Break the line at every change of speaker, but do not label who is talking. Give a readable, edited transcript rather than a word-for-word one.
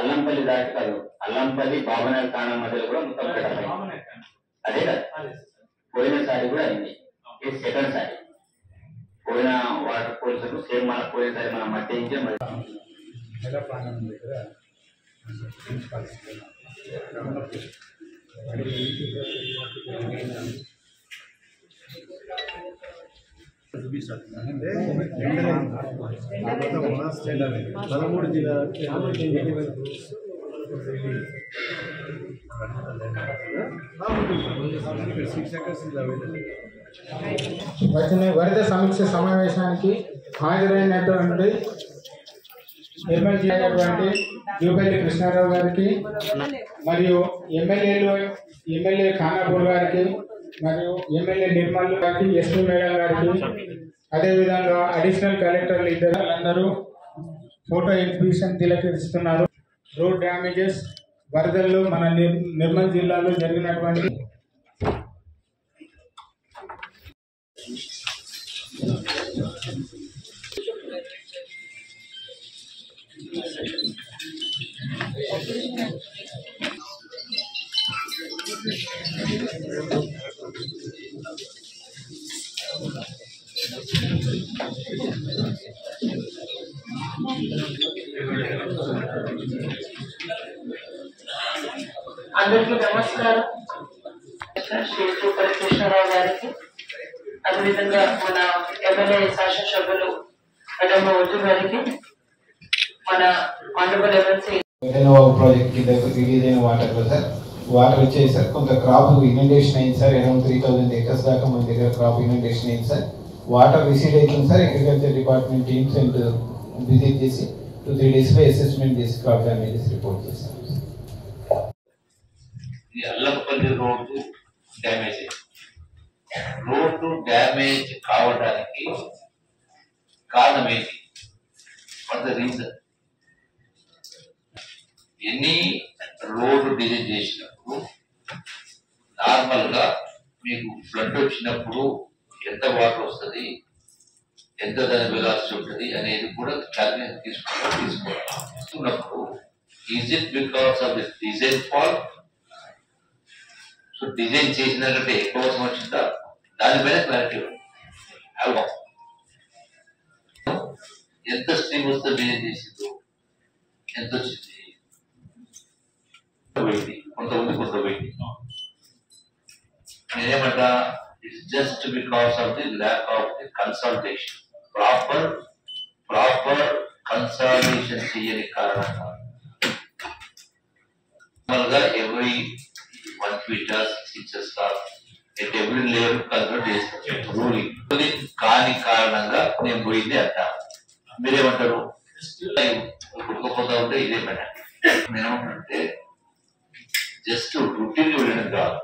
అల్లంపల్లి దాటి కాదు, అల్లంపల్లి బాబనాయల తాండా మధ్యలో కూడా మొత్తం కట్టపై అదే కదా. పోయినసారి కూడా అయింది, ఇది సెకండ్ సారి. పోయిన వాటర్ పోలీసులు సేమ్ మన పోయినసారి మనం మట్టించే
వచ్చిన వరద సమీక్ష సమావేశానికి హాజరైనటువంటి ఎమ్మెల్సీ అయినటువంటి జూపల్లి కృష్ణారావు గారికి మరియు ఎమ్మెల్యే ఖానాపూర్ గారికి మరియు ఎమ్మెల్యే నిర్మల్ గారికి, ఎస్పీ మేడం గారికి, అదేవిధంగా అడిషనల్ కలెక్టర్లు ఇద్దరు ఫోటో ఎగ్జిబిషన్ తిలకిస్తున్నారు. రోడ్ డ్యామేజెస్ వరదల్లో మన నిర్మల్ జిల్లాలో జరిగినటువంటి
అందరికీ నమస్కారం. శ్రీ జూపల్లి కృష్ణారావు గారికి, అదేవిధంగా మన ఎమ్మెల్యే శాసనసభ్యులు మేడం ఉజ్జు గారికి, మన ఆనరబుల్ ఎమ్మెల్సీ
ప్రాజెక్ట్ కింద రిలీజ్ అయిన వాటర్ వచ్చాయి సార్. కొంత క్రాప్ ఇనండేషన్ అయింది సార్. అరౌండ్ 3000 acres దాకా మన దగ్గర క్రాప్ ఇనండేషన్ అయింది సార్. వాటర్ రిసీడ్ అవుతుంది sir. Agriculture department teams and visit చేసి 2-3 days అసెస్మెంట్ చేసి క్రాప్ డ్యామేజెస్ రిపోర్ట్ చేశారు.
Allampalli road damage road damage కావడానికి కారణం ఏంటి? What the reason? Any road design చేసినప్పుడు నార్మల్ గా మీకు ఫ్లడ్ వచ్చినప్పుడు ఎంత వాటర్ వస్తుంది, ఎంత దాని వెలాసిటీ ఉంటుంది అనేది కూడా క్యాల్కులేషన్ తీసుకున్నప్పుడు is it because of the design fault? So design చేసిన కంటే ఎక్కువ అవసరం వచ్చిందా? దానిపైన క్లారిటీ ఎంత స్ట్రీమ్ వస్తే డిజైన్ చేసిందో, ఎంత వచ్చింది, కొంత పోయింది. నేనేమంటా, it's just because of the lack of the consultation. Proper consultation చేయని కారణంగా every 1 feet 6 inches at every layer consult చేస్తాం. రూలింగ్ కాని కారణంగా నేను పోయింది అంట. మీరేమంటారు? కుట్టుకోపోతా ఉంటే ఇదే పని. నేనేమంటే జస్ట్ రొటీన్ వెళ్ళడం కాదు.